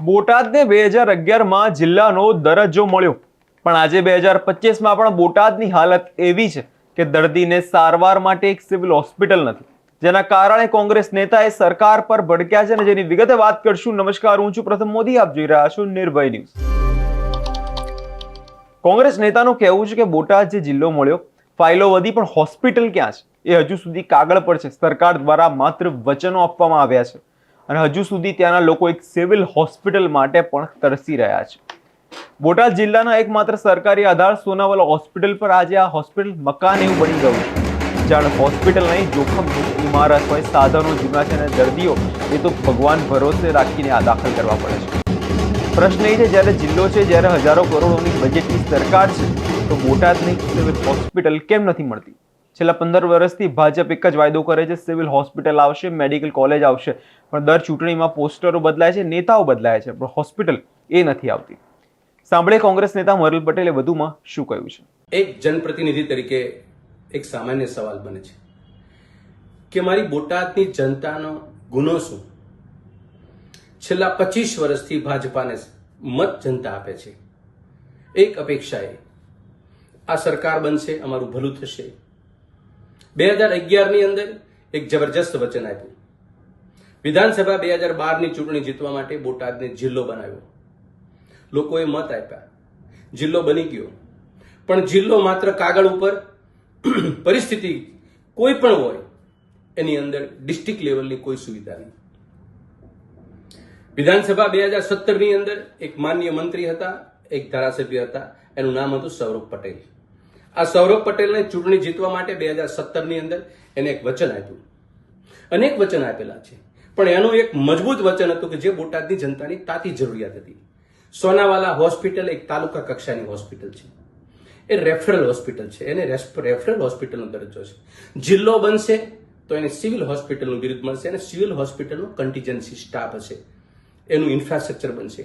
બોટાદને 2011માં જિલ્લાનો દરજ્જો મળ્યો, પણ આજે 2025માં પણ બોટાદની હાલત એવી છે કે દર્દીને સારવાર માટે એક સિવિલ હોસ્પિટલ નથી, જેના કારણે કોંગ્રેસ નેતાએ સરકાર પર ભડક્યા છે અને જેની વિગતે વાત કરશું. નમસ્કાર, હું છું પ્રથમ મોદી, આપ જોઈ રહ્યા છો નિર્ભય ન્યૂઝ. કોંગ્રેસ નેતાનું કહેવું છે કે બોટાદ જે જિલ્લો મળ્યો, ફાઇલો વધી, પણ હોસ્પિટલ ક્યાં છે એ હજુ સુધી કાગળ પર છે. સરકાર દ્વારા માત્ર વચનો આપવામાં આવ્યા છે અને હજુ સુધી ત્યાંના લોકો એક સિવિલ હોસ્પિટલ માટે પણ તરસી રહ્યા છે. બોટાદ જિલ્લાના એકમાત્ર સરકારી આધાર સોનાવાલા હોસ્પિટલ પર આજે આ હોસ્પિટલ મકાન એવું બની ગયું છે. જાણે હોસ્પિટલ નહીં, જોખમભરી ઇમારત હોય, સાધનો જૂના છે અને દર્દીઓ એ તો ભગવાન ભરોસે રાખીને આ દાખલ કરવા પડે છે. પ્રશ્ન એ છે, જ્યારે જિલ્લો છે, જ્યારે હજારો કરોડોની બજેટની સરકાર છે, તો બોટાદની સિવિલ હોસ્પિટલ કેમ નથી મળતી? છેલ્લા 15 વર્ષથી ભાજપ એક જ વાયદો કરે છે, સિવિલ હોસ્પિટલ આવશે, મેડિકલ કોલેજ આવશે, પણ દર ચૂંટણીમાં પોસ્ટરો બદલાય છે, નેતાઓ બદલાય છે, પણ હોસ્પિટલ એ નથી આવતી. સાંભળે કોંગ્રેસ નેતા મરલ પટેલે વધુમાં શું કહ્યું છે. એક જનપ્રતિનિધિ તરીકે એક સામાન્ય સવાલ બને છે કે મારી બોટાદની જનતાનો ગુનો શું? છેલ્લા 25 વર્ષથી ભાજપાને મત જનતા આપે છે. એક અપેક્ષા એ આ સરકાર બનશે, અમારું ભલું થશે. 2011ની અંદર એક જબરજસ્ત વચન આપ્યું. વિધાનસભા 2012ની ચૂંટણી જીતવા માટે બોટાદને જિલ્લો બનાવ્યો. લોકોએ મત આપ્યા, જિલ્લો બની ગયો. પણ જિલ્લો માત્ર કાગળ ઉપર, પરિસ્થિતિ કોઈ પણ હોય એની અંદર ડિસ્ટ્રિક્ટ લેવલની કોઈ સુવિધા નહીં. વિધાનસભા 2017ની અંદર એક માનનીય મંત્રી હતા, એક ધારાસભ્ય હતા, એનું નામ હતું સૌરભ પટેલ. આ સૌરભ પટેલને ચૂંટણી જીતવા માટે 2017ની અંદર એને એક વચન આપ્યું. અનેક વચન આપેલા છે, પણ એનું એક મજબૂત વચન હતું કે જે બોટાદની જનતાની તાતી જરૂરિયાત હતી. સોનાવાલા હોસ્પિટલ એક તાલુકા કક્ષાની હોસ્પિટલ છે, એ રેફરલ હોસ્પિટલ છે, એને રેફરલ હોસ્પિટલનો દરજ્જો છે. જિલ્લો બનશે તો એને સિવિલ હોસ્પિટલનું બિરુદ મળશે અને સિવિલ હોસ્પિટલનો કન્ટીજન્સી સ્ટાફ હશે, એનું ઇન્ફ્રાસ્ટ્રક્ચર બનશે.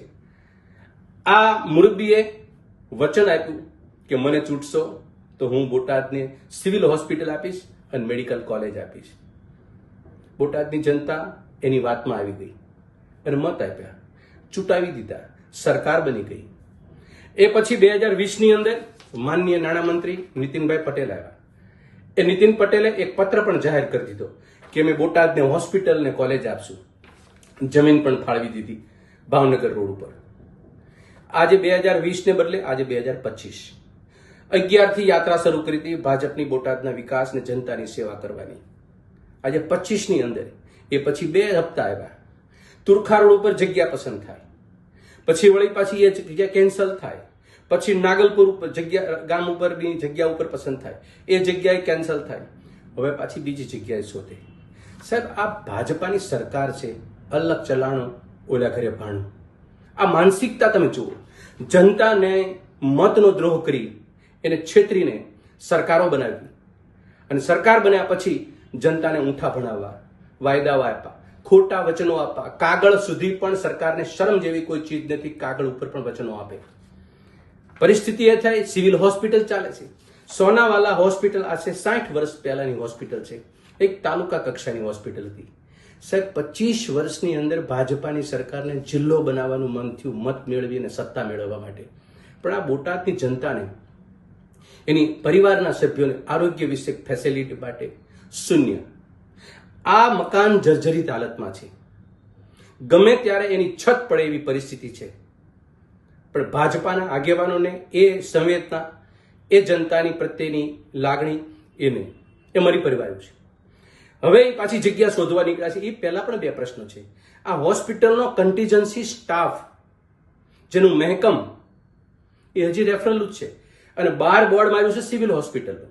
આ મુરબ્બીએ વચન આપ્યું કે મને ચૂંટશો તો હું બોટાદને સિવિલ હોસ્પિટલ આપીશ અને મેડિકલ કોલેજ આપીશ. બોટાદની જનતા એની વાતમાં આવી ગઈ અને મત આપ્યા, ચૂંટાવી દીધા, સરકાર બની ગઈ. એ પછી 2020ની અંદર માનનીય નાણામંત્રી નીતિનભાઈ પટેલ આવ્યા. એ નીતિન પટેલે એક પત્ર પણ જાહેર કરી દીધો કે અમે બોટાદને હોસ્પિટલ ને કોલેજ આપશું. જમીન પણ ફાળવી દીધી ભાવનગર રોડ ઉપર. આજે 2020ને બદલે આજે 2025, 11થી યાત્રા શરૂ કરી હતી ભાજપની બોટાદના વિકાસ ને જનતાની સેવા કરવાની. આજે 25ની અંદર એ પછી 2 હપ્તા આવ્યા. તુરખા રોડ ઉપર જગ્યા પસંદ થાય, પછી વળી પાછી એ જગ્યા કેન્સલ થાય, પછી નાગલપુર ઉપર જગ્યા, ગામ ઉપરની જગ્યા ઉપર પસંદ થાય, એ જગ્યાએ કેન્સલ થાય, હવે પાછી બીજી જગ્યાએ શોધે. સાહેબ, આ ભાજપાની સરકાર છે, અલગ ચલાણો ઓલા ઘરે ભાણું. આ માનસિકતા તમે જુઓ. જનતાને મતનો દ્રોહ કરી એને છેતરીને સરકારો બનાવી અને સરકાર બન્યા પછી જનતાને ઊંઠા ભણાવવા, વાયદાઓ આપ્યા, ખોટા વચનો આપવા. કાગળ સુધી પણ સરકારને શરમ જેવી કોઈ ચીજ નથી, કાગળ ઉપર પણ વચનો આપે. પરિસ્થિતિ એ થાય, સિવિલ હોસ્પિટલ ચાલે છે. સોનાવાલા હોસ્પિટલ આજે 60 વર્ષ પહેલાની હોસ્પિટલ છે, એક તાલુકા કક્ષાની હોસ્પિટલ હતી. સાહેબ, 25 વર્ષની અંદર ભાજપાની સરકારને જિલ્લો બનાવવાનું મન થયું, મત મેળવી અને સત્તા મેળવવા માટે. પણ આ બોટાદની જનતાને, એની પરિવારના સભ્યોને આરોગ્ય વિશે ફેસિલિટી માટે શૂન્ય. આ મકાન જર્જરિત હાલતમાં છે, ગમે ત્યારે એની છત પડે એવી પરિસ્થિતિ છે. પણ ભાજપાના આગેવાનોને એ સંવેદના, એ જનતાની પ્રત્યેની લાગણી એ મરી પરિવાર્યું છે. હવે એ પાછી જગ્યા શોધવા નીકળ્યા છે. એ પહેલા પણ 2 પ્રશ્નો છે. આ હોસ્પિટલનો કન્ટીજન્સી સ્ટાફ, જેનું મહેકમ એ હજી રેફરલ જ છે અને 12 બોર્ડ માર્યું છે સિવિલ હોસ્પિટલનું.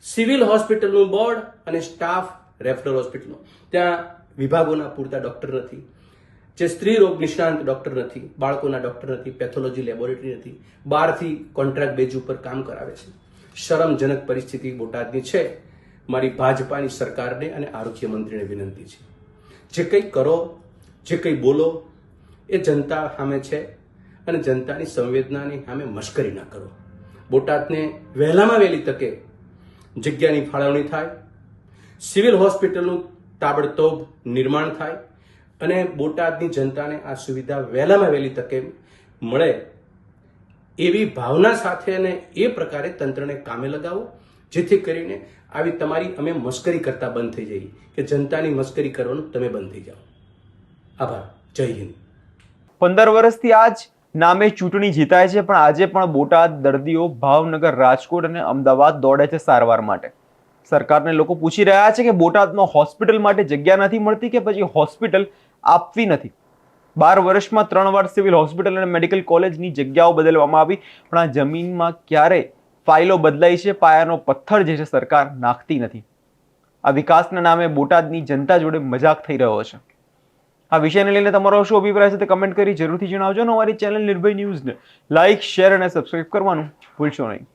સિવિલ હોસ્પિટલનું બોર્ડ અને સ્ટાફ રેફરલ હોસ્પિટલનો. ત્યાં વિભાગોના પૂરતા ડોક્ટર નથી, જે સ્ત્રી રોગ નિષ્ણાંત ડોક્ટર નથી, બાળકોના ડોક્ટર નથી, પેથોલોજી લેબોરેટરી નથી, બહારથી કોન્ટ્રાક્ટ બેઝ ઉપર કામ કરાવે છે. શરમજનક પરિસ્થિતિ બોટાદની છે. મારી ભાજપાની સરકારને અને આરોગ્ય મંત્રીને વિનંતી છે, જે કંઈ કરો, જે કંઈ બોલો, એ જનતા સામે છે અને જનતાની સંવેદનાની સામે મશ્કરી ના કરો. બોટાદને વહેલામાં વહેલી તકે જગ્યાની ફાળવણી થાય, સિવિલ હોસ્પિટલનું તાબડતોબ નિર્માણ થાય અને બોટાદની જનતાને આ સુવિધા વહેલામાં વહેલી તકે મળે એવી ભાવના સાથે અને એ પ્રકારે તંત્રને કામે લગાવો, જેથી કરીને આવી તમારી અમે મસ્કરી કરતા બંધ થઈ જઈએ કે જનતાની મસ્કરી કરવાનું તમે બંધ થઈ જાઓ. આભાર. જય હિન્દ. 15 વર્ષથી આ જ નામે ચૂંટણી જીતાય છે, પણ આજે પણ બોટાદ દર્દીઓ ભાવનગર, રાજકોટ અને અમદાવાદ દોડે છે સારવાર માટે. સરકારને લોકો પૂછી રહ્યા છે કે બોટાદમાં હોસ્પિટલ માટે જગ્યા નથી મળતી કે પછી હોસ્પિટલ આપવી નથી. 12 વર્ષમાં 3 વાર સિવિલ હોસ્પિટલ અને મેડિકલ કોલેજની જગ્યાઓ બદલવામાં આવી, પણ આ જમીનમાં ક્યારે ફાઇલો બદલાઈ છે, પાયાનો પથ્થર જે છે સરકાર નાખતી નથી. આ વિકાસના નામે બોટાદની જનતા જોડે મજાક થઈ રહ્યો છે. આ વિષયને લઈને તમારો શું અભિપ્રાય છે તે કમેન્ટ કરી જરૂરથી જણાવજો. અને અમારી ચેનલ નિર્ભય ન્યૂઝને લાઇક, શેર અને સબસ્ક્રાઇબ કરવાનું ભૂલશો નહીં.